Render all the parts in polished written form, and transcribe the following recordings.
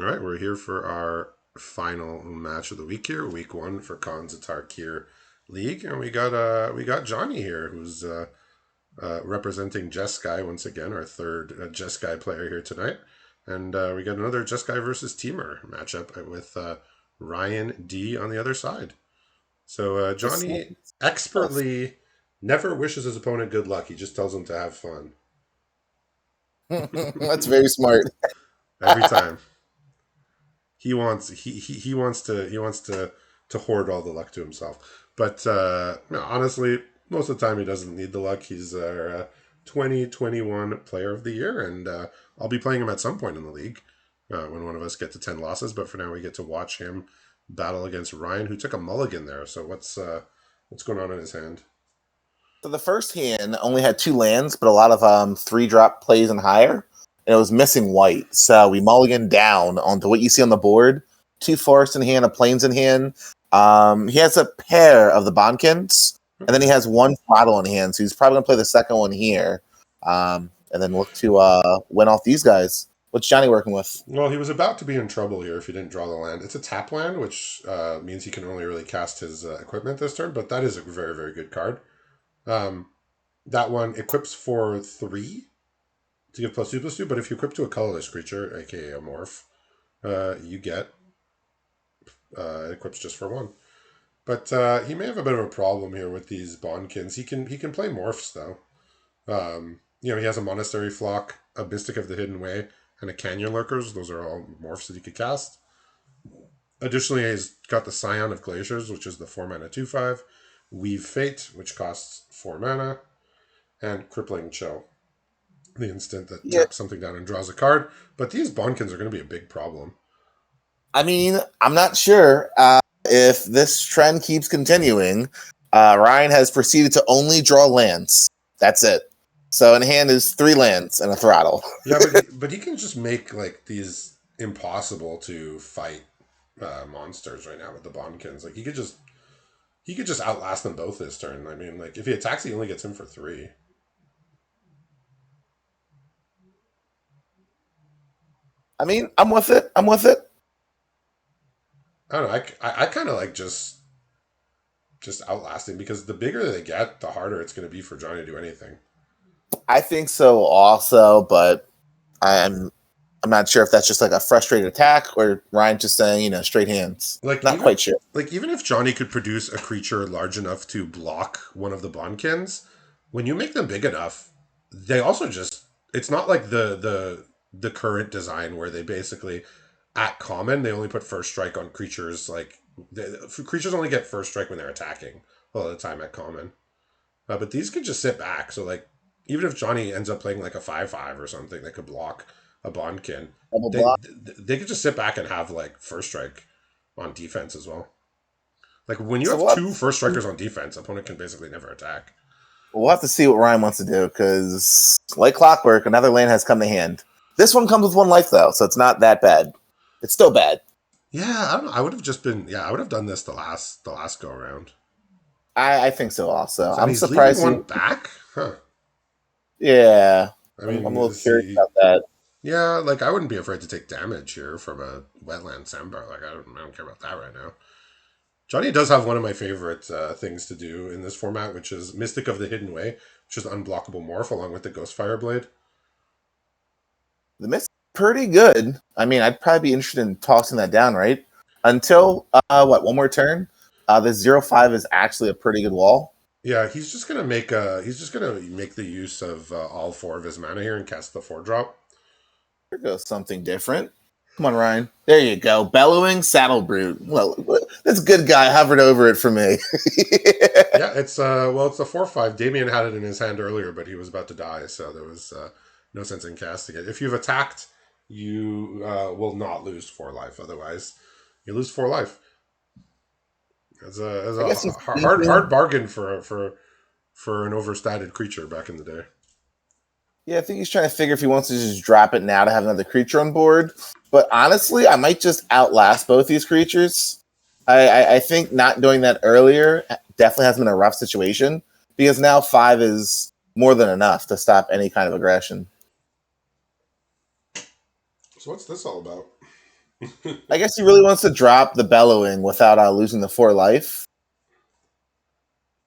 All right, we're here for our final match of the week here, week one for Khan's Tarkir League, and we got Johnny here, who's representing Jeskai once again, our third Jeskai player here tonight, and we got another Jeskai versus Teamer matchup with Ryan D on the other side. So This Johnny expertly never wishes his opponent good luck; he just tells him to have fun That's very smart. every time. He wants to hoard all the luck to himself. But no, honestly, most of the time he doesn't need the luck. He's our 2021 Player of the Year, and I'll be playing him at some point in the league when one of us get to 10 losses. But for now, we get to watch him battle against Ryan, who took a mulligan there. So what's going on in his hand? So the first hand only had 2 lands, but a lot of 3-drop plays and higher, and it was missing white. So we mulligan down onto what you see on the board: 2 forests in hand, a plains in hand. He has a pair of the Bonkins, and then he has 1 throttle in hand. So he's probably gonna play the second one here, and then look to win off these guys. What's Johnny working with? Well, he was about to be in trouble here if he didn't draw the land. It's a tap land, which means he can only really cast his equipment this turn, but that is a very, very good card. Um, that one equips for 3 to give +2/+2, but if you equip to a colorless creature, aka a morph, you get it equips just for 1. But he may have a bit of a problem here with these Bondkins. He can play morphs though. He has a Monastery Flock, a Mystic of the Hidden Way, and a Canyon Lurkers. Those are all morphs that he could cast. Additionally, he's got the Scion of Glaciers, which is the 4-mana 2/5, Weave Fate, which costs 4 mana, and Crippling Chill, the instant that Yeah, taps something down and draws a card. But these Bondkins are going to be a big problem. I mean, I'm not sure if this trend keeps continuing. Ryan has proceeded to only draw lands. That's it. So in hand is 3 lands and a throttle. Yeah, but he can just make like these impossible to fight monsters right now with the Bondkins. Like he could just outlast them both this turn. I mean, like if he attacks, he only gets him for 3. I mean, I'm with it. I'm with it. I don't know. I kind of like just outlasting because the bigger they get, the harder it's going to be for Johnny to do anything. I think so also, but I'm I'm not sure if that's just like a frustrated attack or Ryan just saying, straight hands. Like Not even quite sure. like even if Johnny could produce a creature large enough to block one of the Bondkins, when you make them big enough, they also just it's not like the current design where they basically at common they only put first strike on creatures like creatures only get first strike when they're attacking all the time at common. But these could just sit back. So like even if Johnny ends up playing like a 5/5 or something that could block a Bondkin, Double they block. they could just sit back and have like first strike on defense as well. Like when you So have two first strikers on defense, opponent can basically never attack. we'll have to see what Ryan wants to do because, like clockwork, another lane has come to hand. This one comes with 1 life though, so it's not that bad. It's still bad. Yeah, I don't know. I would have just been I would have done this the last go around. I think so also. And I'm he's leaving surprised one you. back, huh? Yeah, I I'm a mean, little is curious he? about that. Yeah, like I wouldn't be afraid to take damage here from a wetland sandbar. Like I don't care about that right now. Johnny does have one of my favorite things to do in this format, which is Mystic of the Hidden Way, which is unblockable morph along with the Ghostfire Blade. The miss is pretty good. I mean, I'd probably be interested in tossing that down, right? Until one more turn. The 0/5 is actually a pretty good wall. Yeah, he's just gonna make the use of all 4 of his mana here and cast the 4-drop. There goes something different. Come on, Ryan. There you go. Bellowing Saddle Brute. Well, this good guy hovered over it for me. Yeah, it's a 4/5. Damien had it in his hand earlier, but he was about to die, so there was no sense in casting it. If you've attacked, you will not lose 4 life. Otherwise, you lose 4 life. It's I a guess he's hard thinking. bargain for an overstated creature back in the day. Yeah, I think he's trying to figure if he wants to just drop it now to have another creature on board. But honestly, I might just outlast both these creatures. I think not doing that earlier definitely has been a rough situation because now 5 is more than enough to stop any kind of aggression. So what's this all about? I guess he really wants to drop the bellowing without losing the 4 life.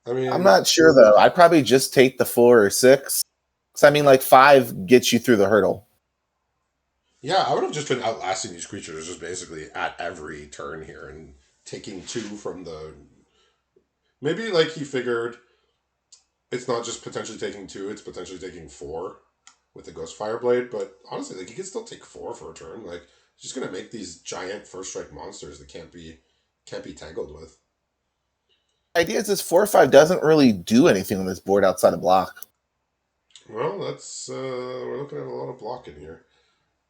I I'm mean, not sure though. I'd probably just take the 4 or 6. Because I mean, like 5 gets you through the hurdle. yeah, I would have just been outlasting these creatures just basically at every turn here and taking 2 from the. Maybe like he figured it's not just potentially taking 2; it's potentially taking 4 with the Ghost Fire Blade. But honestly, like he could still take 4 for a turn. Like he's just gonna make these giant first strike monsters that can't be tangled with. The idea is this 4 or 5 doesn't really do anything on this board outside of block. Well, that's we're looking at a lot of blocking here.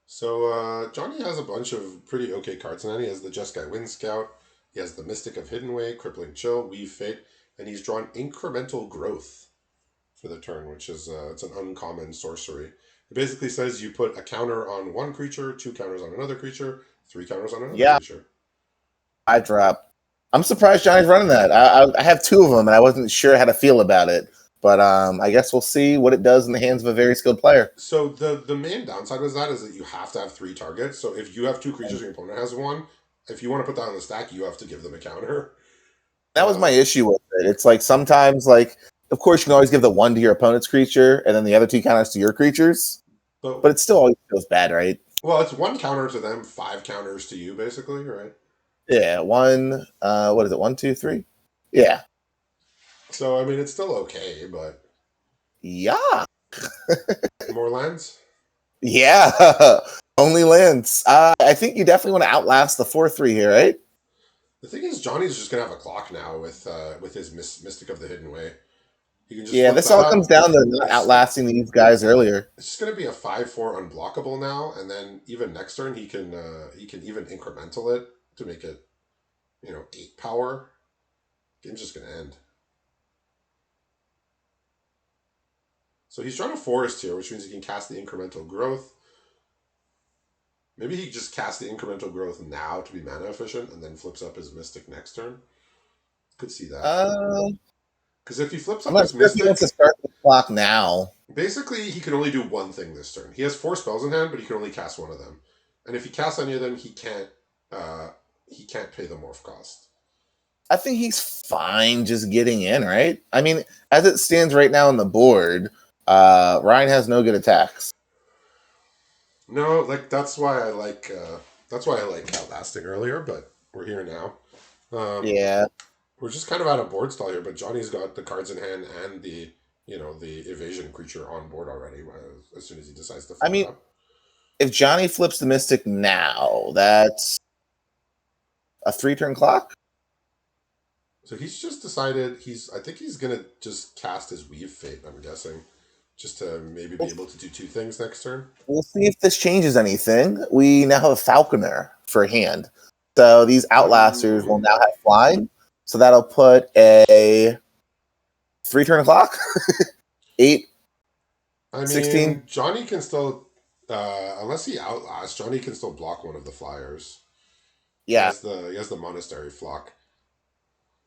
So Johnny has a bunch of pretty okay cards in hand. He has the Jeskai Wind Scout. He has the Mystic of Hidden Way, Crippling Chill, Weave Fate, and he's drawn Incremental Growth for the turn, which is it's an uncommon sorcery. It basically says you put a counter on one creature, 2 counters on another creature, 3 counters on another Yeah, creature. I drop. I'm surprised Johnny's running that. I have 2 of them, and I wasn't sure how to feel about it. But I guess we'll see what it does in the hands of a very skilled player. So the main downside with that is that you have to have 3 targets. So if you have 2 creatures and your opponent has 1, if you want to put that on the stack, you have to give them a counter. That was my Um, issue with it. It's like sometimes, like, of course, you can always give the 1 to your opponent's creature, and then the other 2 counters to your creatures. but But it still always feels bad, right? well, it's 1 counter to them, 5 counters to you, basically, right? Yeah, 1. What is it? 1, 2, 3. Yeah, So I mean, it's still okay, but yeah, more lands. yeah. Only lands. I think you definitely want to outlast the 4/3 here, right? The thing is, Johnny's just gonna have a clock now with his Mystic of the Hidden Way. He can just Yeah, flip this that all comes up. down to not It's outlasting these guys earlier. it's just gonna be a 5/4 unblockable now, and then even next turn he can even incremental it to make it 8 power. Game's just gonna end. So he's trying to forest here, which means he can cast the incremental growth. Maybe he just casts the incremental growth now to be mana efficient, and then flips up his Mystic next turn. Could see that. Uh, Because if he flips I'm up not his sure if he wants to Mystic, start the clock now. basically he can only do one thing this turn. He has 4 spells in hand, but he can only cast one of them. And if he casts any of them, uh he can't pay the morph cost. I think he's fine just getting in, right? I mean, as it stands right now on the board, Ryan has no good attacks. No, like that's why I like outlasting earlier, but we're here now. Um Yeah. we're just kind of out of board stall here, but Johnny's got the cards in hand and the evasion creature on board already as soon as he decides to I flip it mean, up. if Johnny flips the Mystic now, that's a 3-turn clock. So he's just decided I think he's gonna just cast his Weave Fate, I'm guessing. Just to maybe be We'll, able to do 2 things next turn. we'll see if this changes anything. We now have a Falconer for hand. So these Outlasters will Ooh. now have flying. So that'll put a 3-turn clock. 8, I 16. mean, Johnny can still, unless he outlasts, Johnny can still block one of the flyers. Yeah, He has the monastery flock.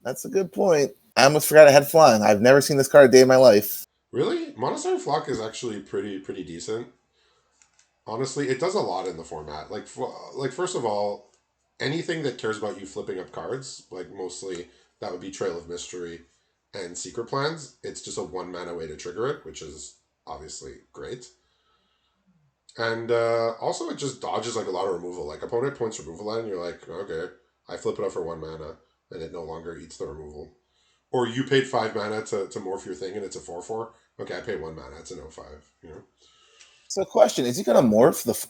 that's a good point. I almost forgot I had flying. I've never seen this card a day in my life. Really, monastery flock is actually pretty decent. Honestly, it does a lot in the format. Like first of all, anything that cares about you flipping up cards, like mostly that would be Trail of Mystery and Secret Plans. It's just a 1 mana way to trigger it, which is obviously great. And also, it just dodges like a lot of removal. Like opponent points removal at, and you're like, okay, I flip it up for 1 mana, and it no longer eats the removal. Or you paid 5 mana to morph your thing, and it's a 4/4. Okay, I paid 1 mana. It's an 0/5. You know, So, question: is he going to morph the?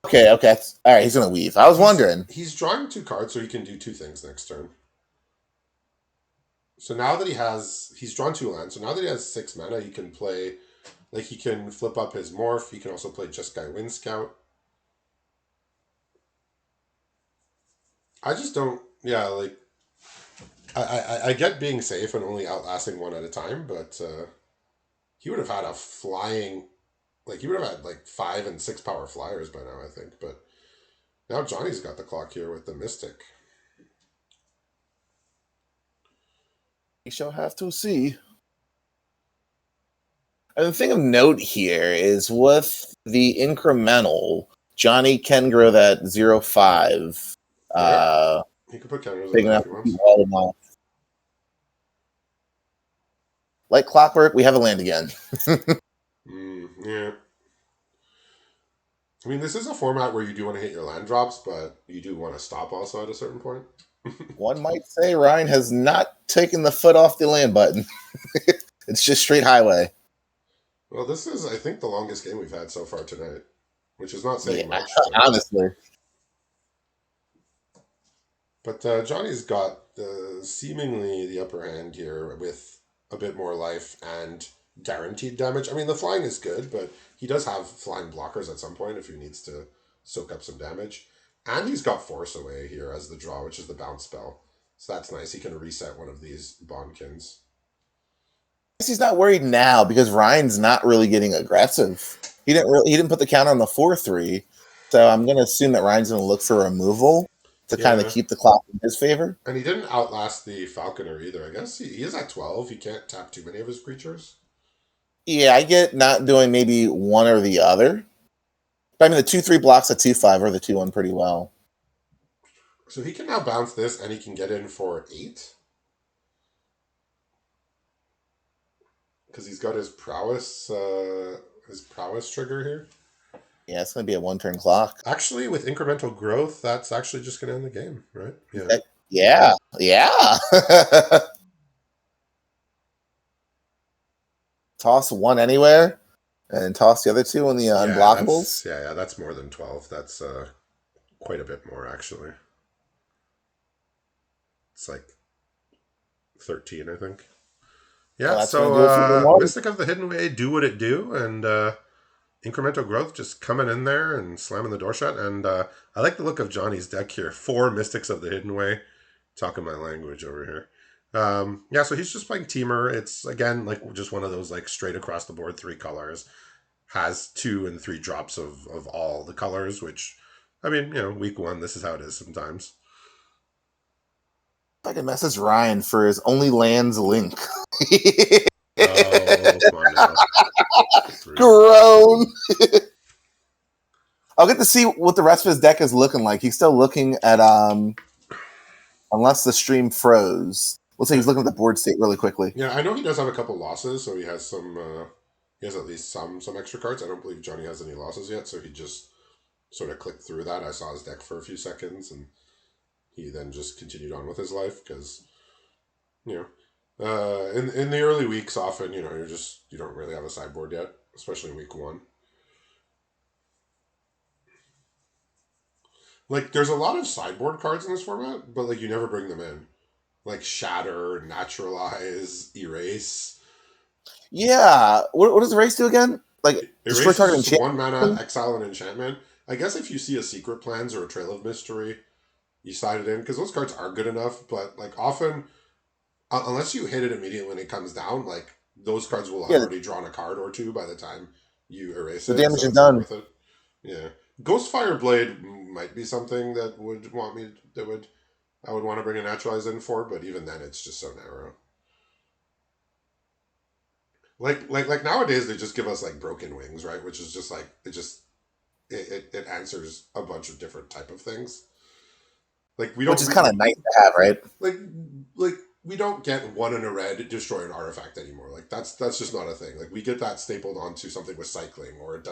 Okay, okay, all right. He's going to weave. I was wondering. he's drawing 2 cards, so he can do 2 things next turn. So now that he's drawn 2 lands. So now that he has 6 mana, he can play, like he can flip up his morph. He can also play Jeskai Wind Scout. I just don't. Yeah, like I get being safe and only outlasting one at a time, but he would have had a flying, like he would have had like 5 and 6 power flyers by now, I think. But now Johnny's got the clock here with the Mystic. We shall have to see. And the thing of note here is with the incremental, Johnny can grow that 0/5. Yeah, he could put counters on Big that if enough he to keep wants. all of them off. Like clockwork, we have a land again. Yeah. I mean, this is a format where you do want to hit your land drops, but you do want to stop also at a certain point. One might say Ryan has not taken the foot off the land button. It's just straight highway. Well, this is, I think, the longest game we've had so far tonight, which is not Yeah, saying much, but honestly. Johnny's got seemingly the upper hand here with a bit more life and guaranteed damage. I mean, the flying is good, but he does have flying blockers at some point if he needs to soak up some damage. And he's got Force Away here as the draw, which is the bounce spell. So that's nice. He can reset one of these Bondkins. He's not worried now because Ryan's not really getting aggressive. He didn't put the counter on the 4/3. So I'm gonna assume that Ryan's gonna look for removal to kind of Yeah. keep the clock in his favor. And he didn't outlast the Falconer either. I guess he is at 12. He can't tap too many of his creatures. Yeah, I get not doing maybe one or the other. But I mean the 2/3 blocks a 2/5 or the 2/1 pretty well. So he can now bounce this and he can get in for 8. Because he's got his prowess trigger here. Yeah, it's gonna be a 1 turn clock. Actually, with incremental growth, that's actually just going to end the game, right? Yeah. Yeah, yeah. Toss one anywhere, and toss the other two on the unblockables. That's more than 12. That's quite a bit more, actually. It's like 13, I think. Well, Yeah, that's gonna do it for the one. Mystic of the Hidden Way, do what it do, and incremental growth just coming in there and slamming the door shut. And I like the look of Johnny's deck here. 4 Mystics of the Hidden Way. Talking my language over here. Yeah, so he's just playing Teamer. It's, again, like just one of those like straight across the board 3 colors. Has 2 and 3 drops of all the colors, which, I mean, week 1, this is how it is sometimes. I can message Ryan for his only lands link. Oh, come on now. Grown. I'll get to see what the rest of his deck is looking like. He's still looking at unless the stream froze. Let's say he's looking at the board state really quickly. Yeah, I know he does have a couple losses, so he has some. He has at least some extra cards. I don't believe Johnny has any losses yet, so he just sort of clicked through that. I saw his deck for a few seconds, and he then just continued on with his life because, in the early weeks, often you don't really have a sideboard yet, especially in week 1. Like, there's a lot of sideboard cards in this format, but like you never bring them in, like Shatter, Naturalize, Erase. Yeah. What does Erase do again? Like destroy Erase target is just 1 enchantment? mana, exile an enchantment. I guess if you see a Secret Plans or a Trail of Mystery, you slide it in, because those cards are good enough, but like often, unless you hit it immediately when it comes down, like those cards will have already drawn a card or 2 by the time you erase The it, damage so is it's not done. worth it. Yeah. Ghostfire Blade might be something that I would want to bring a Naturalize in for, but even then it's just so narrow. Like nowadays they just give us like Broken Wings, right? Which is just like it answers a bunch of different type of things. Like we don't, Which is kind of nice to have, right? like we don't get 1 in a red destroy an artifact anymore. Like that's just not a thing. Like we get that stapled onto something with cycling, or it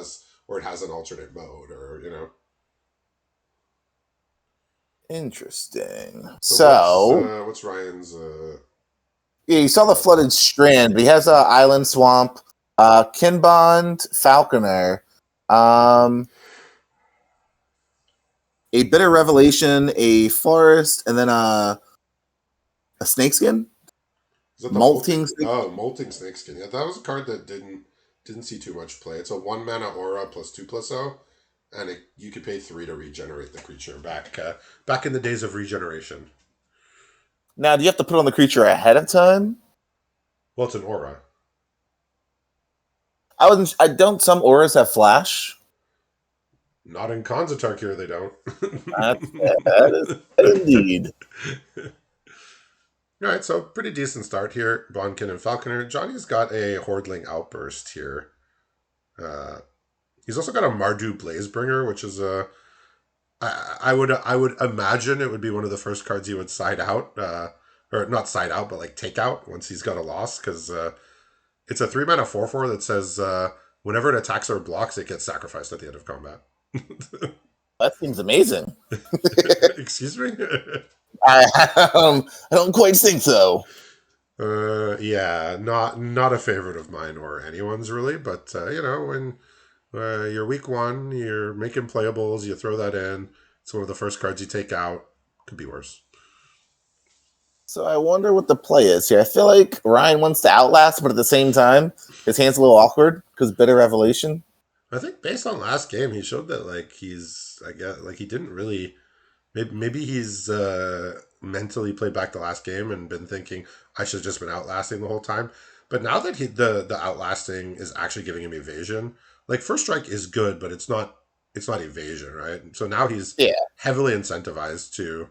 has an alternate mode, or. Interesting. So what's Ryan's? Yeah, you saw the flooded strand, but he has Island Swamp, Kinbond, Falconer, a Bitter Revelation, a Forest, and then a Snakeskin. Is that the Molting Molting Snakeskin. Yeah, that was a card that didn't see too much play. It's a 1 mana aura +2/+0, and you could pay 3 to regenerate the creature back in the days of regeneration. Now, do you have to put on the creature ahead of time? Well, it's an aura. I don't. Some auras have flash. Not in Khans of Tarkir, they don't. That is indeed. All right, so pretty decent start here. Bondkin and Falconer. Johnny's got a Hordling Outburst here. He's also got a Mardu Blazebringer, which is a I would imagine it would be one of the first cards he would side out, or not side out, but like take out once he's got a loss, because it's a 3 mana 4/4 that says whenever it attacks or blocks, it gets sacrificed at the end of combat. That seems amazing. Excuse me. I don't quite think so. Yeah, not a favorite of mine or anyone's really, but when you're week one, you're making playables, you throw that in. It's one of the first cards you take out. Could be worse. So I wonder what the play is here. I feel like Ryan wants to outlast, but at the same time, his hand's a little awkward because Bitter Revelation. I think based on last game, he showed that like I guess like he didn't really. Maybe he's mentally played back the last game and been thinking I should have just been outlasting the whole time. But now that the outlasting is actually giving him evasion, like first strike is good, but it's not evasion, right? So now he's Yeah. heavily incentivized to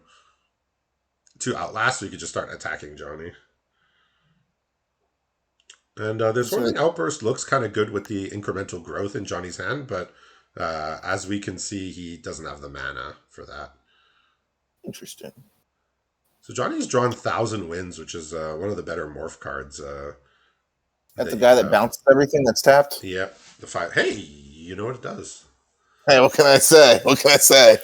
outlast, so you could just start attacking Johnny. And this Swirling Outburst looks kind of good with the incremental growth in Johnny's hand, but as we can see, he doesn't have the mana for that. Interesting. So Johnny's drawn 1,000 Winds, which is one of the better morph cards. That's the guy that bounces everything that's tapped. Yep, the 5. Hey, you know what it does. Hey, what can I say? What can I say?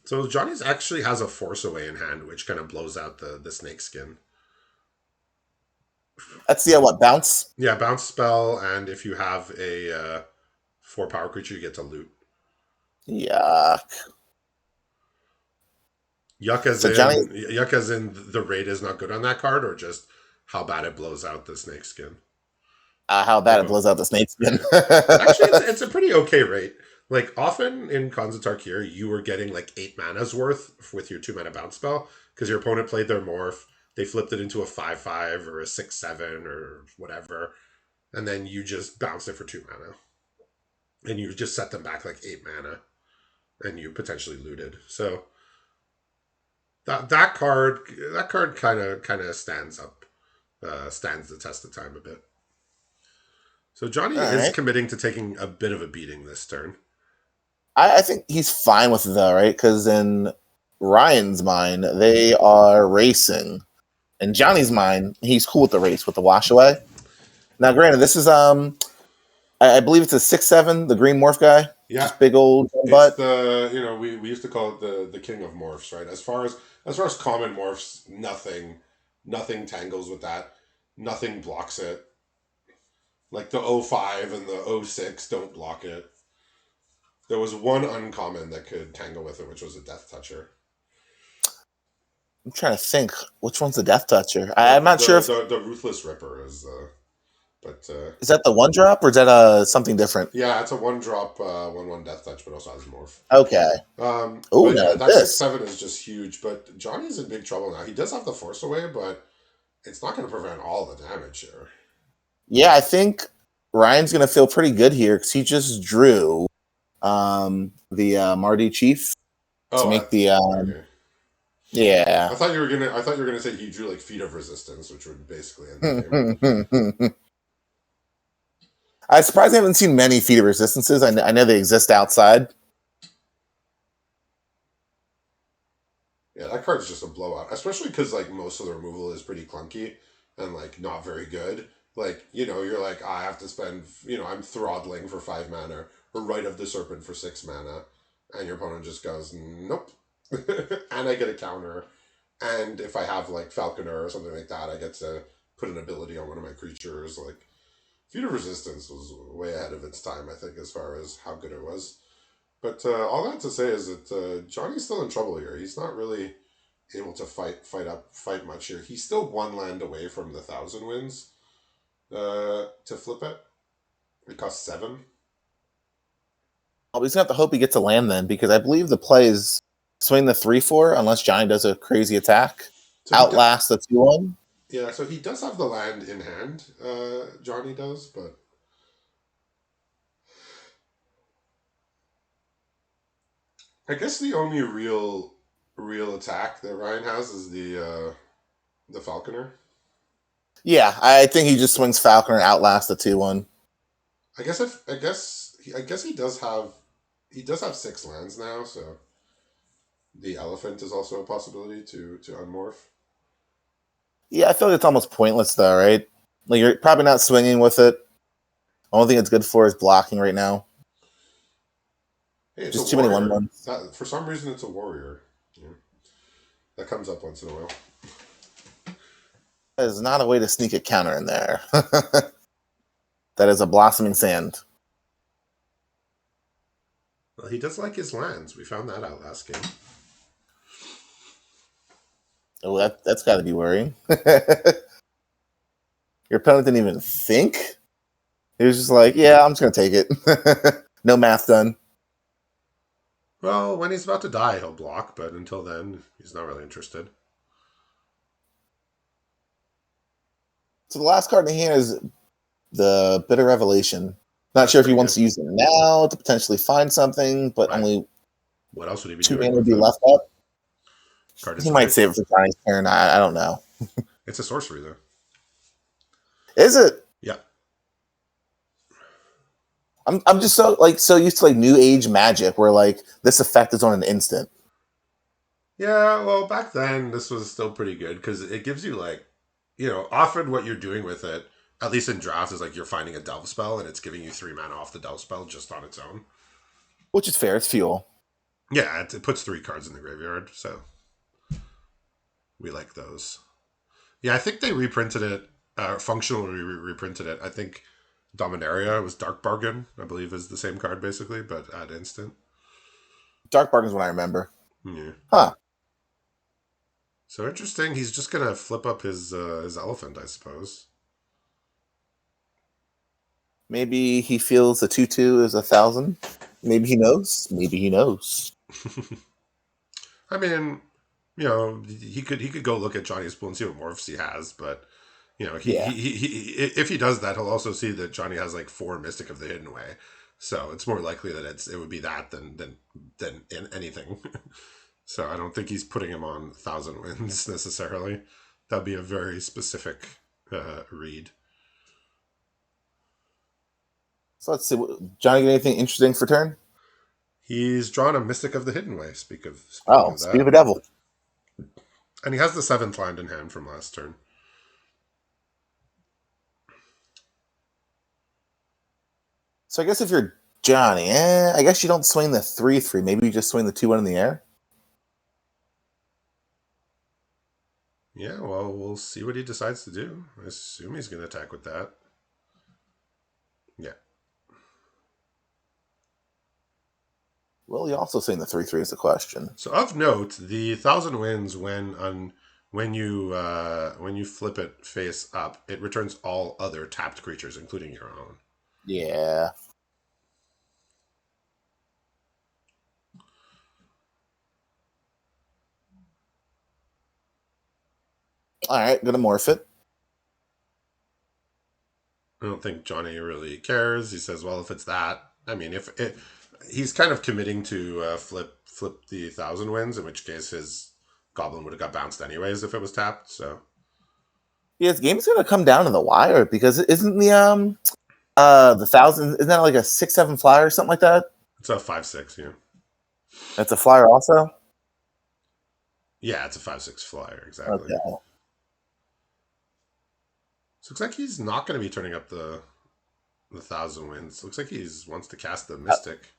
So Johnny's actually has a Force Away in hand, which kind of blows out the snake skin. That's the what, bounce? Yeah, bounce spell, and if you have a 4 power creature, you get to loot. Yuck. Yuck as in the rate is not good on that card, or just how bad it blows out the snake skin? How bad it blows out the snake skin. Actually, it's a pretty okay rate. Like, often in Khans of Tarkir, you were getting like 8 mana's worth with your 2 mana bounce spell, because your opponent played their morph, they flipped it into a 5/5 or a 6/7 or whatever, and then you just bounce it for 2 mana. And you just set them back like 8 mana, and you potentially looted. So that card kind of stands the test of time a bit. So Johnny is committing to taking a bit of a beating this turn. I think he's fine with it though, right? Because in Ryan's mind, they are racing. In Johnny's mind, he's cool with the race, with the wash away. Now, granted, this is I believe it's a 6/7, the green morph guy. Yeah, just big old butt. It's we used to call it the king of morphs, right? As far as common morphs, nothing tangles with that. Nothing blocks it. Like the 05 and the 06 don't block it. There was one uncommon that could tangle with it, which was a Death Toucher. I'm trying to think which one's the Death Toucher. I'm not sure if the Ruthless Ripper is. Is that the 1-drop or is that something different? Yeah, it's a 1-drop 1/1 Death Touch, but also has morph. Okay. Oh yeah, that 6/7 is just huge. But Johnny's in big trouble now. He does have the Force Away, but it's not going to prevent all the damage here. Yeah, I think Ryan's going to feel pretty good here because he just drew the Mardu Chief to make the. Okay. Yeah. I thought you were gonna say he drew like Feet of Resistance, which would basically end the game. I'm surprised I haven't seen many Feet of Resistances. I know they exist outside. Yeah, that card's just a blowout, especially because like most of the removal is pretty clunky and like not very good. Like, you're like, I have to spend, I'm throttling for 5 mana or Rite of the Serpent for 6 mana, and your opponent just goes, nope. And I get a counter, and if I have like Falconer or something like that, I get to put an ability on one of my creatures. Like, Feet of Resistance was way ahead of its time, I think, as far as how good it was. But all that to say is that Johnny's still in trouble here. He's not really able to fight much here. He's still 1 land away from the 1,000 Winds to flip it. It costs 7. Well, he's going to have to hope he gets a land then, because I believe the play is swing the 3/4 unless Johnny does a crazy attack. So outlast the 2/1. Yeah, so he does have the land in hand. Johnny does, but I guess the only real attack that Ryan has is the Falconer. Yeah, I think he just swings Falconer and outlasts the 2/1. I guess I guess he does have 6 lands now, so the elephant is also a possibility to unmorph. Yeah, I feel like it's almost pointless though, right? Like you're probably not swinging with it. Only thing it's good for is blocking right now. Hey, it's a Just too many one warrior. ones. That for some reason it's a warrior. Yeah, that comes up once in a while. That is not a way to sneak a counter in there. That is a blossoming sand. Well, he does like his lands. We found that out last game. Oh, that's got to be worrying. Your opponent didn't even think. He was just like, "Yeah, I'm just gonna take it." No math done. Well, when he's about to die, he'll block, but until then, he's not really interested. So the last card in the hand is the Bitter Revelation. Not That's sure if he pretty wants good. to use it now to potentially find something, but Right. only What else would he be 2 mana doing would with be it? left up. Card is He might Johnny's. save it for Johnny's turn. I don't know. It's a sorcery, though. Is it? Yeah. I'm just so used to like new age magic where like this effect is on an instant. Yeah, well, back then, this was still pretty good because it gives you, like, often what you're doing with it, at least in drafts, is like you're finding a delve spell and it's giving you 3 mana off the delve spell just on its own. Which is fair. It's fuel. Yeah, it puts 3 cards in the graveyard, so we like those. Yeah, I think they reprinted it, functionally reprinted it. I think Dominaria was Dark Bargain, I believe is the same card basically, but at instant. Dark Bargain is what I remember. Yeah. Huh. So interesting. He's just gonna flip up his elephant, I suppose. Maybe he feels a 2/2 is 1,000. Maybe he knows. Maybe he knows. I mean, he could go look at Johnny's pool and see what morphs he has, but Yeah. if he does that, he'll also see that Johnny has like 4 Mystic of the Hidden Way. So it's more likely that it would be that than in anything. So I don't think he's putting him on 1,000 wins necessarily. That'd be a very specific read. So let's see. Johnny, get anything interesting for turn? He's drawn a Mystic of the Hidden Way. Speaking Oh, of Speed of that, a Devil. and he has the 7th land in hand from last turn. So I guess if you're Johnny, I guess you don't swing the 3/3. Maybe you just swing the 2/1 in the air. Yeah, well, we'll see what he decides to do. I assume he's going to attack with that. Yeah. Will he also swing the 3/3 is the question. So of note, the 1,000 wins when you flip it face up, it returns all other tapped creatures, including your own. Yeah. All right, gonna morph it. I don't think Johnny really cares. He says, "Well, if it's that, I mean, if it, he's kind of committing to flip the 1,000 wins, in which case his goblin would have got bounced anyways if it was tapped." So Yeah, this game's gonna come down to the wire because isn't the 1,000 isn't that like a 6/7 flyer or something like that? it's a 5/6. Yeah, That's a flyer also. yeah, it's a 5/6 flyer exactly. Okay. So looks like he's not going to be turning up the 1,000 wins. Looks like he's wants to cast the Mystic.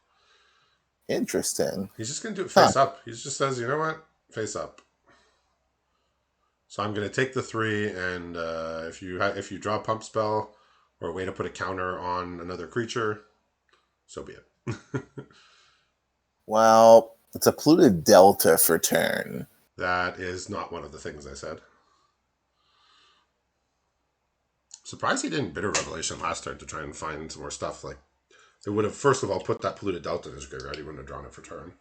Interesting. He's just going to do it Huh. face up. He just says, "You know what? Face up." So I'm going to take the 3, and if you draw a pump spell or a way to put a counter on another creature, so be it. Well, it's a polluted delta for turn. That is not one of the things I said. Surprised he didn't Bitter Revelation last turn to try and find some more stuff. Like, they would have, first of all, put that polluted delta in his graveyard. He wouldn't have drawn it for turn.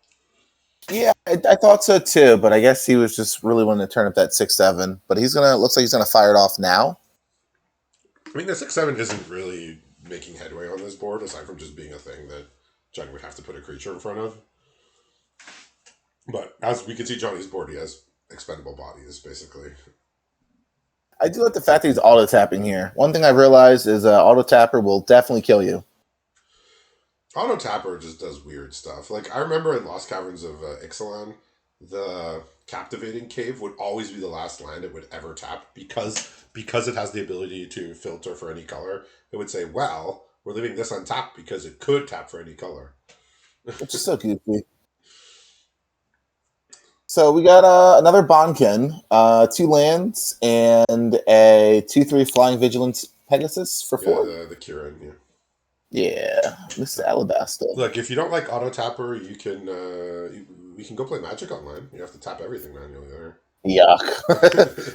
Yeah, I thought so too, but I guess he was just really wanting to turn up that 6/7. But looks like he's gonna fire it off now. I mean, the 6/7 isn't really making headway on this board, aside from just being a thing that Johnny would have to put a creature in front of. But as we can see, Johnny's board, he has expendable bodies, basically. I do like the fact that he's auto tapping here. One thing I realized is auto tapper will definitely kill you. Auto Tapper just does weird stuff. Like, I remember in Lost Caverns of Ixalan, the Captivating Cave would always be the last land it would ever tap because it has the ability to filter for any color. It would say, well, we're leaving this untapped because it could tap for any color. which is so goofy. So we got another Bonkin, 2 lands, and a 2/3 Flying Vigilance Pegasus for Yeah, 4. the Kieran, yeah. Yeah, Mr. Alabaster. Look, if you don't like Auto Tapper, you can we can go play Magic online. You have to tap everything manually there. Yuck.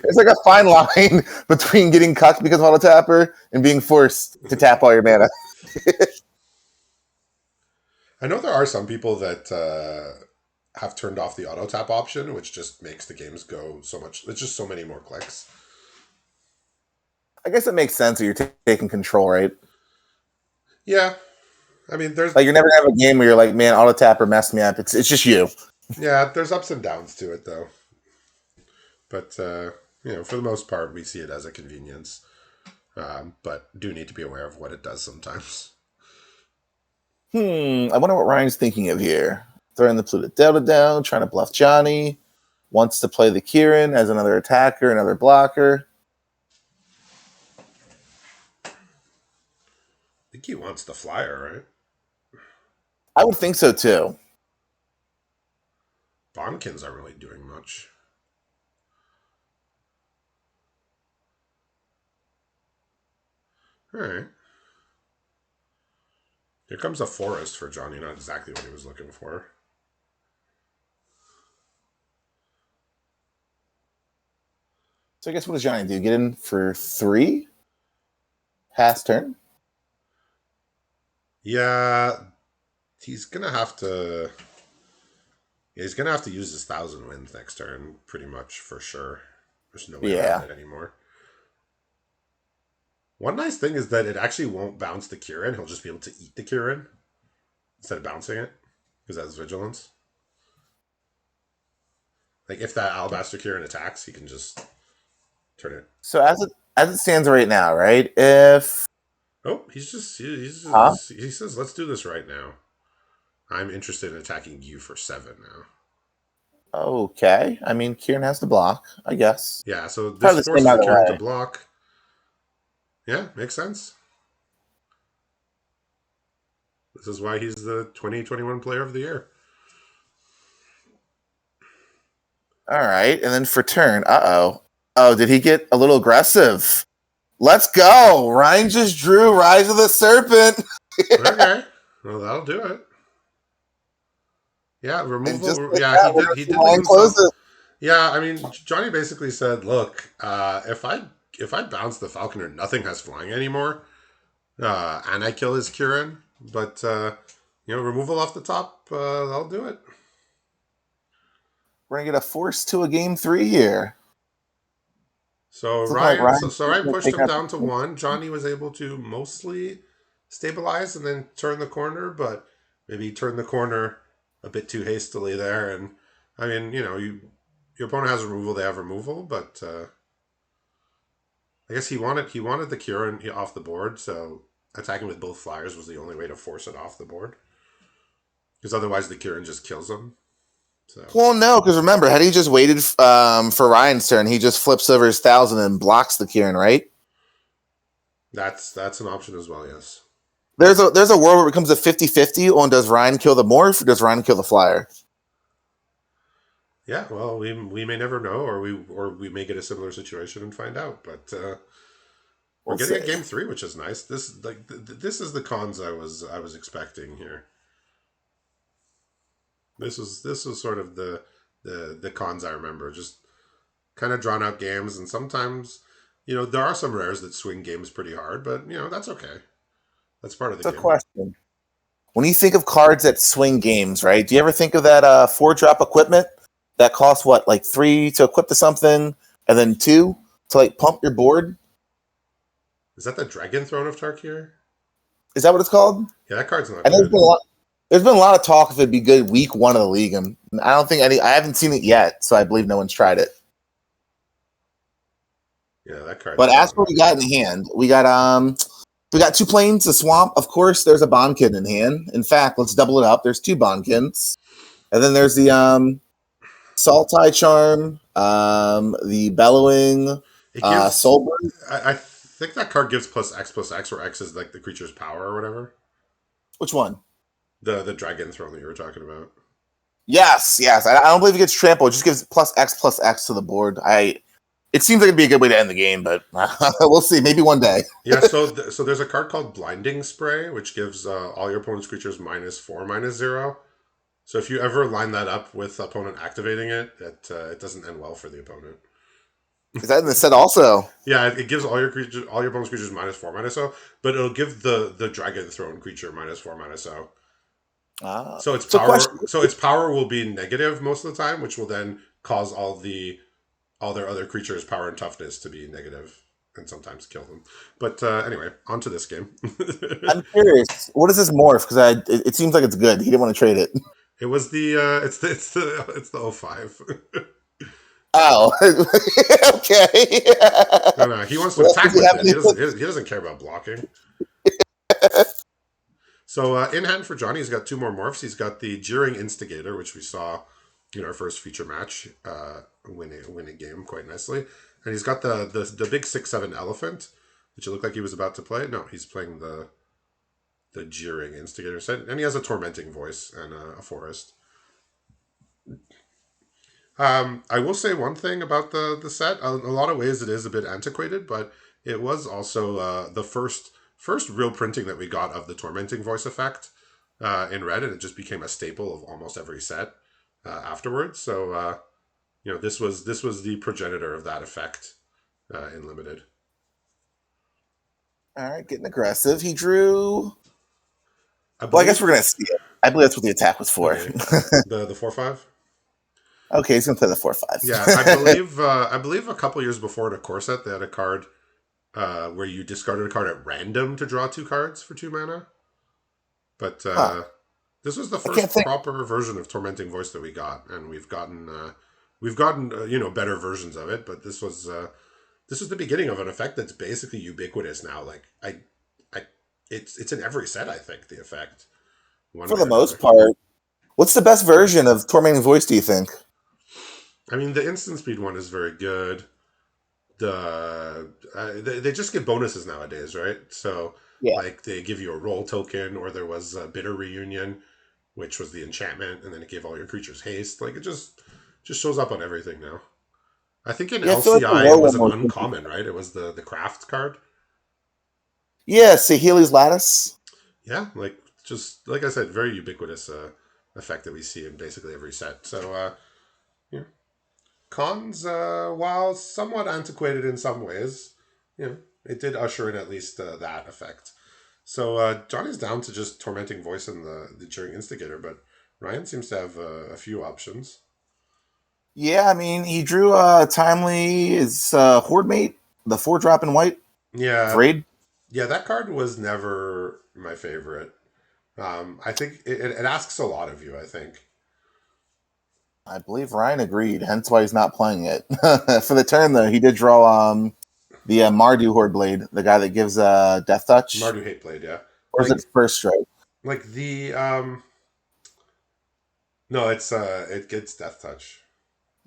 It's like a fine line between getting cucked because of Auto Tapper and being forced to tap all your mana. I know there are some people that have turned off the auto tap option, which just makes the games go so much. It's just so many more clicks. I guess it makes sense that you're taking control, right? Yeah, I mean, there's Like you're never gonna have a game where you're like, man, Auto Tapper messed me up. It's just you. there's ups and downs to it though. But for the most part, we see it as a convenience. But do need to be aware of what it does sometimes. I wonder what Ryan's thinking of here. Throwing the Pluto Delta down, trying to bluff Johnny. Wants to play the Kieran as another attacker, another blocker. I think he wants the flyer, right? I would think so too. Bonkins aren't really doing much. All right. Here comes a forest for Johnny, not exactly what he was looking for. So I guess what does Johnny do? Get in for 3? Pass turn? Yeah, he's gonna have to. He's gonna have to use his 1,000 wins next turn, pretty much for sure. There's no way around it anymore. One nice thing is that it actually won't bounce the Kieran. He'll just be able to eat the Kieran instead of bouncing it because that's vigilance. Like if that Alabaster Kieran attacks, he can just turn it. So as it stands right now, right? If He says, let's do this right now. I'm interested in attacking you for 7 now. okay, I mean Kieran has to block, I guess. Yeah, so Probably this the same forces the either Kieran to way. block. Yeah, makes sense. This is why he's the 2021 Player of the Year. All right, and then for turn, oh, did he get a little aggressive? Let's go. Ryan just drew Rise of the Serpent. Okay, well that'll do it. Yeah, removal. Like Yeah, that, he did leave himself. close it. Yeah, I mean, Johnny basically said, "Look, if I bounce the Falconer, nothing has flying anymore, and I kill his Kieran. But removal off the top, that'll do it." We're gonna get a force to a game 3 here. So Ryan pushed him down to 1. Johnny was able to mostly stabilize and then turn the corner, but maybe turn the corner a bit too hastily there. And I mean, your opponent has removal, they have removal, but I guess he wanted the Kieran off the board, so attacking with both flyers was the only way to force it off the board. Because otherwise the Kieran just kills him. So. Well, no, because remember, had he just waited for Ryan's turn, he just flips over his 1,000 and blocks the Kieran, right? That's an option as well, yes. There's a world where it becomes a 50-50 on does Ryan kill the morph or does Ryan kill the flyer? Yeah, well, we may never know, or we may get a similar situation and find out. But we're getting a game 3, which is nice. This is the cons I was expecting here. This was sort of the cons I remember. Just kind of drawn out games, and sometimes there are some rares that swing games pretty hard, but that's okay. That's part of the game. Question. When you think of cards that swing games, right? Do you ever think of that 4-drop equipment that costs what, like 3 to equip to something, and then 2 to like pump your board? Is that the Dragon Throne of Tarkir? Is that what it's called? Yeah, that card's not I know good. there's been a lot of talk if it'd be good week 1 of the league, and I don't think I haven't seen it yet, so I believe no one's tried it. Yeah, that card. But as for what we got in hand, we got We got 2 planes, a swamp. Of course, there's a Bondkin in hand. In fact, let's double it up. There's 2 Bondkins. And then there's the Saltai Charm, the Bellowing, It gives. Soulburn. I think that card gives plus X, where X is like the creature's power or whatever. Which one? The dragon throne that you were talking about. Yes. I don't believe it gets trampled. It just gives plus X to the board. It seems like it'd be a good way to end the game, but we'll see. Maybe one day. Yeah, so there's a card called Blinding Spray, which gives all your opponent's creatures -4/-0. So if you ever line that up with opponent activating it, it doesn't end well for the opponent. Is that in the set also? Yeah, it gives all your opponent's creatures -4/-0, but it'll give the dragon throne creature -4/-0. So its So power, question. so its power will be negative most of the time, which will then cause all their other creatures' power and toughness to be negative, and sometimes kill them. But anyway, on to this game. I'm curious. What is this morph? Because it seems like it's good. He didn't want to trade it. It was it's the 05. Oh, okay. No, he wants to attack with it. He doesn't care about blocking. So in hand for Johnny, he's got 2 more morphs. He's got the Jeering Instigator, which we saw in our first feature match, win a game quite nicely. And he's got the big 6/7 elephant, which it looked like he was about to play. No, he's playing the Jeering Instigator set, and he has a Tormenting Voice and a forest. I will say one thing about the set. A lot of ways it is a bit antiquated, but it was also the first real printing that we got of the Tormenting Voice effect in Red, and it just became a staple of almost every set afterwards. So this was the progenitor of that effect in Limited. All right, getting aggressive. He drew. I guess we're gonna see it. I believe that's what the attack was for. Okay. the 4/5. Okay, he's gonna play the 4/5. Yeah, I believe a couple years before in a core set they had a card where you discarded a card at random to draw 2 cards for 2 mana. But this was the first proper version of Tormenting Voice that we got, and we've gotten better versions of it. But this was the beginning of an effect that's basically ubiquitous now. Like it's in every set. I think the effect. For the most part, what's the best version of Tormenting Voice? Do you think? I mean, the instant speed one is very good. They just get bonuses nowadays, right? So like they give you a roll token, or there was a Bitter Reunion, which was the enchantment, and then it gave all your creatures haste. Like it just shows up on everything now. I think in LCI it was an uncommon, right? It was the craft card. Yeah, Saheeli's Lattice. Yeah, just like I said, very ubiquitous effect that we see in basically every set. So cons, while somewhat antiquated in some ways, it did usher in at least that effect. So Johnny's down to just Tormenting Voice and the Jeering Instigator, but Ryan seems to have a few options. Yeah, I mean, he drew Timely, his Horde Mate, the 4-drop in white. Yeah. Raid. Yeah, that card was never my favorite. I think it asks a lot of you, I think. I believe Ryan agreed, hence why he's not playing it. For the turn, though, he did draw the Mardu Horde Blade, the guy that gives Death Touch. Mardu Hate Blade, yeah. Or is it First Strike? Like the... No, it gets Death Touch.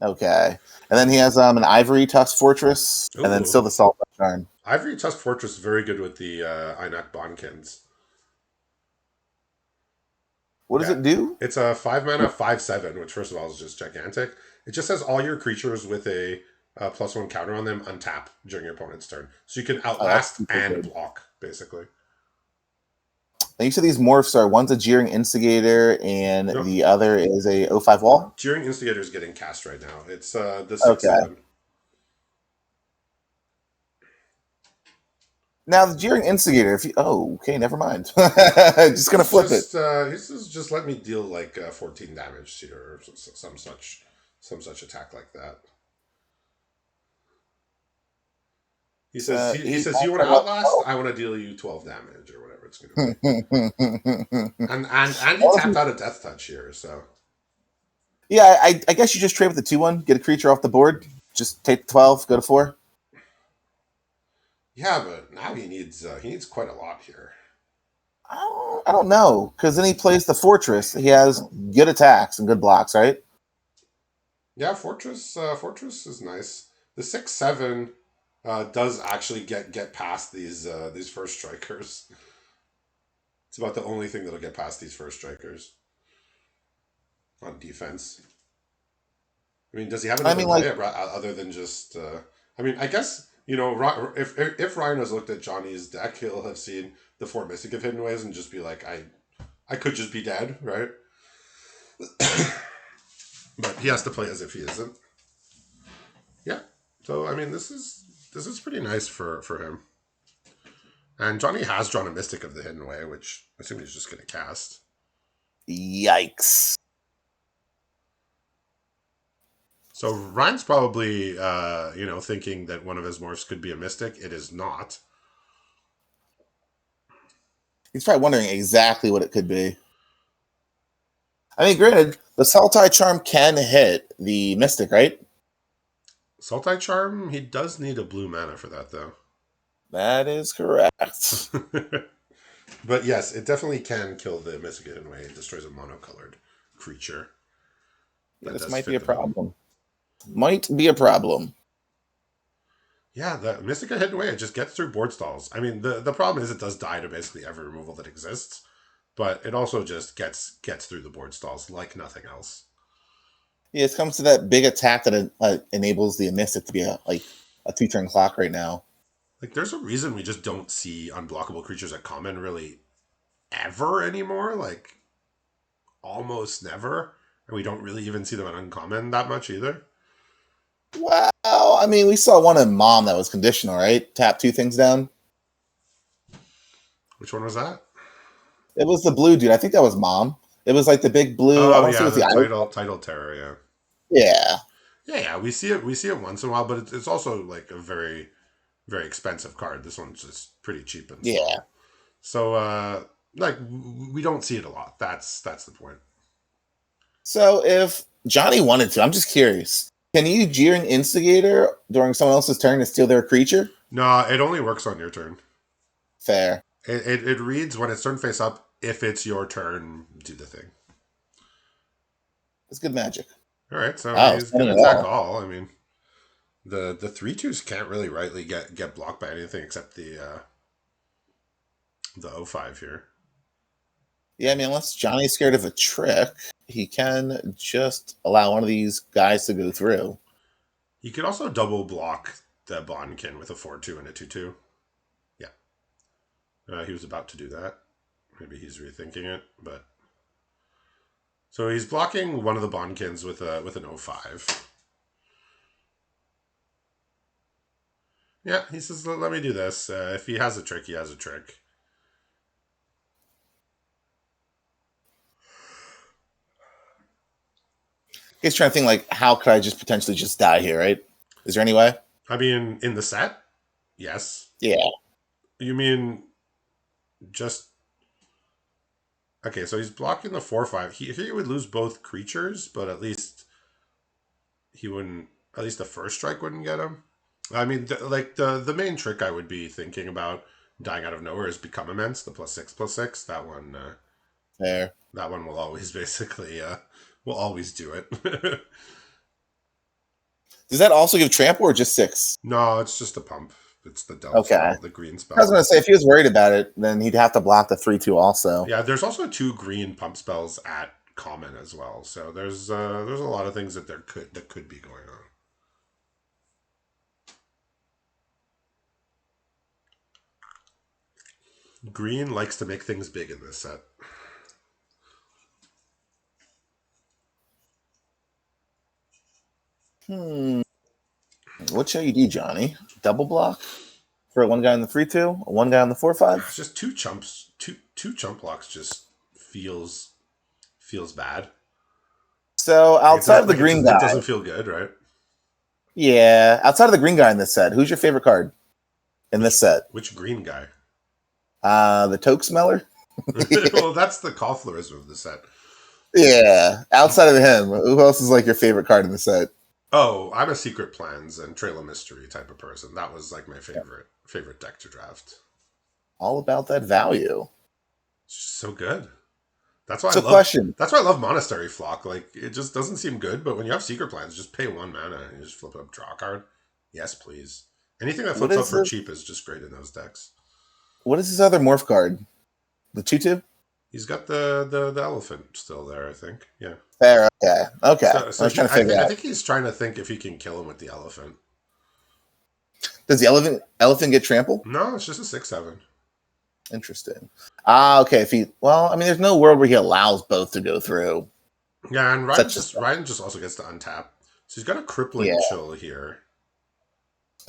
Okay. And then he has an Ivory Tusk Fortress, and then still the Salt Charm. Ivory Tusk Fortress is very good with the Einak Bondkins. What does it do? It's a 5 mana 5/7, which first of all is just gigantic. It just has all your creatures with a +1 counter on them untap during your opponent's turn, so you can outlast and block basically. Now you said these morphs are one's a Jeering Instigator and the other is a 05 wall. Jeering Instigator is getting cast right now. It's the 6/7. Okay. Now the Jeering Instigator, if you okay, never mind. Just gonna flip it. Just let me deal like 14 damage to or some such attack like that. He says you want to outlast, I want to deal you 12 damage or whatever it's gonna be. and he tapped out a Death Touch here, so yeah, I guess you just trade with the 2/1, get a creature off the board, just take the 12, go to 4. Yeah, but now he needs quite a lot here. I don't know, because then he plays the Fortress. He has good attacks and good blocks, right? Yeah, Fortress is nice. The 6/7 does actually get past these first strikers. It's about the only thing that'll get past these first strikers on defense. I mean, does he have I another mean, like, way other than just? I mean, I guess if Ryan has looked at Johnny's deck, he'll have seen the four Mystic of Hidden Ways and just be like, I could just be dead, right? But he has to play as if he isn't. Yeah. So I mean, this is pretty nice for him. And Johnny has drawn a Mystic of the Hidden Way, which I assume he's just going to cast. yikes. So Ryan's probably, thinking that one of his morphs could be a Mystic. It is not. He's probably wondering exactly what it could be. I mean, granted, the Saltai Charm can hit the Mystic, right? Sultai Charm, he does need a blue mana for that, though. That is correct. But yes, it definitely can kill the Mystic Hidden Way. It destroys a monocolored creature. Yeah, That this does might be fit a the bill. problem. Might be a problem. Yeah, the Mystica Hidden Way, it just gets through board stalls. I mean, the problem is it does die to basically every removal that exists, but it also just gets through the board stalls like nothing else. Yeah, it comes to that big attack that enables the Mystic to be a 2-turn clock right now. Like, there's a reason we just don't see unblockable creatures at common really ever anymore. Like, almost never. And we don't really even see them at uncommon that much either. Well, I mean, we saw one in Mom that was conditional, right? Tap 2 things down. Which one was that? It was the blue dude. I think that was Mom. It was like the big blue. I Oh want to say it yeah, was the the title terror. Yeah, Yeah. yeah. We see it. We see it once in a while, but it's also like a very, very expensive card. This one's just pretty cheap and Yeah. small. So, like, we don't see it a lot. That's the point. So if Johnny wanted to, I'm just curious. Can you Jeering Instigator during someone else's turn to steal their creature? No, it only works on your turn. Fair. It reads when it's turn face up. If it's your turn, do the thing. It's good magic. All right, so Wow, he's spending gonna it attack all. all. I mean, the 3/2s can't really rightly get blocked by anything except the O5 here. Yeah, I mean, unless Johnny's scared of a trick, he can just allow one of these guys to go through. He could also double block the Bondkin with a 4/2 and a 2/2. Yeah, he was about to do that. Maybe he's rethinking it, but so he's blocking one of the Bondkins with an O5. Yeah, he says, "Let me do this. If he has a trick, he has a trick." He's trying to think like, how could I just potentially just die here, right? Is there any way? I mean, in the set, yes. Yeah. You mean just okay? So he's blocking the 4/5. He would lose both creatures, but at least he wouldn't. At least the first strike wouldn't get him. I mean, the main trick I would be thinking about dying out of nowhere is become immense. The +6/+6. Fair. That one will always basically will always do it. Does that also give trample or just 6? No, it's just a pump. It's the delve Okay. spell, the green I was spell. gonna say if he was worried about it, then he'd have to block the 3/2 also. Yeah, there's also 2 green pump spells at common as well. So there's a lot of things that could be going on. Green likes to make things big in this set. What shall you do, Johnny? Double block for one guy on the 3/2, one guy on the 4/5. It's just two chumps. Two chump blocks just feels bad. So Like outside of the green it guy, doesn't feel good, right? yeah, outside of the green guy in this set, who's your favorite card in this set? Which green guy? The Toke Smeller. Well, that's the Kofflerism of the set. Yeah, outside of him, who else is like your favorite card in the set? Oh, I'm a Secret Plans and Trail of Mystery type of person. That was like my favorite deck to draft. All about that value. It's just so good. That's why I So, love question: that's why I love Monastery Flock. Like it just doesn't seem good, but when you have Secret Plans, just pay 1 mana and you just flip up draw a card. Yes, please. Anything that what flips up is for this? cheap is just great in those decks. What is this other morph card? The two-two? He's got the elephant still there, I think. Yeah. Fair. Okay. Okay. I So was trying to I figure think out. he's trying to think if he can kill him with the elephant. Does the elephant get trampled? No, it's just a 6/7. Interesting. Ah, okay. If he, well, I mean, there's no world where he allows both to go through. Yeah, and Such a stuff. Ryan just also gets to untap. So he's got a Yeah. crippling chill here.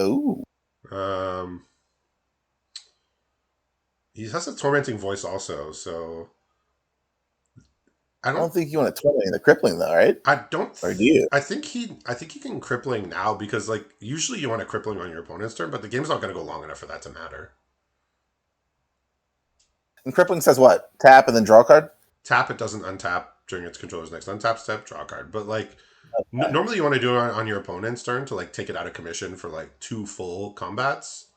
Oh, Um, he has a tormenting voice also, so I I don't don't think you want to torment the crippling though, right? I don't. Or do you? I think he can crippling now because like usually you want a crippling on your opponent's turn, but the game's not going to go long enough for that to matter. And crippling says what? Tap and then draw a card. Tap, it doesn't untap during its controller's next untap step. Draw a card, but like Okay. normally you want to do it on your opponent's turn to like take it out of commission for like 2 full combats,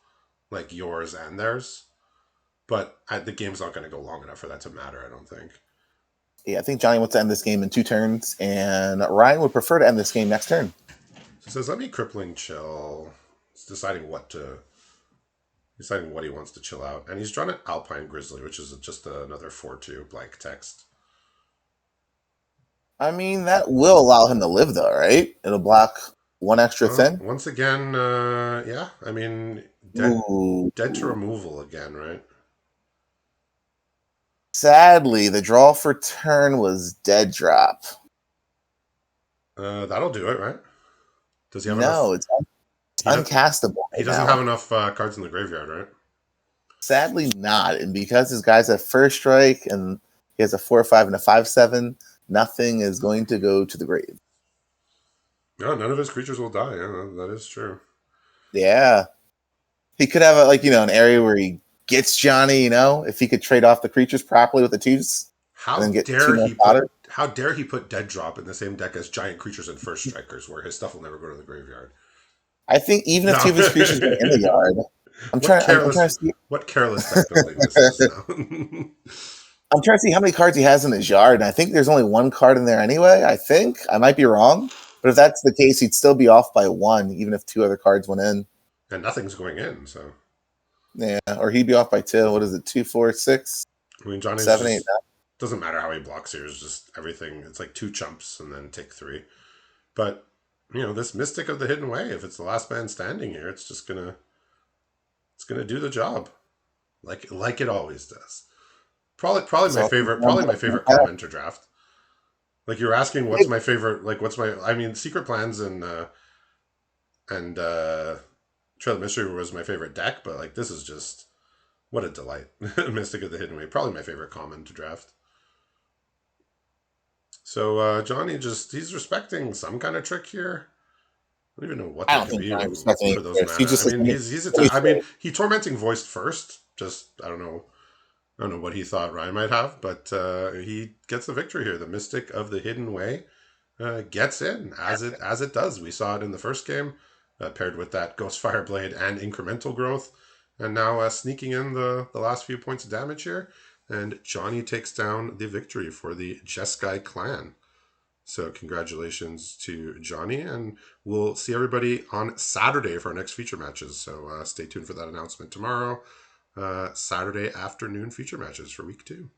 like yours and theirs. But the game's not going to go long enough for that to matter. I don't think. Yeah, I think Johnny wants to end this game in 2 turns, and Ryan would prefer to end this game next turn. So it says, "Let me crippling chill." He's deciding what he wants to chill out, and he's drawn an Alpine Grizzly, which is just another 4/2 blank text. I mean, that will allow him to live though, right? It'll block one extra Well, thing. once again, yeah. I mean, Ooh. dead to removal again, right? Sadly, the draw for turn was dead drop. That'll do it, right? Does he have enough? No, it's He does. uncastable He right doesn't have now. enough cards in the graveyard, right? Sadly, not. And because his guy's a first strike and he has a 4/5 and a 5/7, nothing is going to go to the grave. No, none of his creatures will die. Yeah, that is true. Yeah. He could have an area where he gets Johnny, if he could trade off the creatures properly with the twos and then get two more fodder. How dare he put Dead Drop in the same deck as Giant Creatures and First Strikers, where his stuff will never go to the graveyard? I think even if No. two of his creatures are in the yard, I'm trying to see What careless deck building this is now. I'm trying to see how many cards he has in his yard, and I think there's only one card in there anyway. I think I might be wrong, but if that's the case, he'd still be off by one, even if two other cards went in. And nothing's going in, so Yeah, or he'd be off by two. What is it? 2, 4, 6, I mean Johnny's 7, 8, just doesn't matter how he blocks here, it's just everything. It's like 2 chumps and then take 3. But this Mystic of the Hidden Way, if it's the last man standing here, it's gonna do the job. Like it always does. Probably my So favorite comment to draft. Like you were asking what's my favorite, like what's my I mean Secret Plans and Trail of Mystery was my favorite deck, but like this is just what a delight. Mystic of the Hidden Way, probably my favorite common to draft. So Johnny he's respecting some kind of trick here. I don't even know what I there don't could think be Johnny respects any for those players. He mana. I just says, mean I mean he tormenting voiced first. Just I don't know what he thought Ryan might have, but he gets the victory here. The Mystic of the Hidden Way gets in as it does. We saw it in the first game, paired with that Ghostfire Blade and incremental growth, and now sneaking in the last few points of damage here. And Johnny takes down the victory for the Jeskai clan. So congratulations to Johnny, and we'll see everybody on Saturday for our next feature matches. So stay tuned for that announcement tomorrow. Saturday afternoon feature matches for week 2.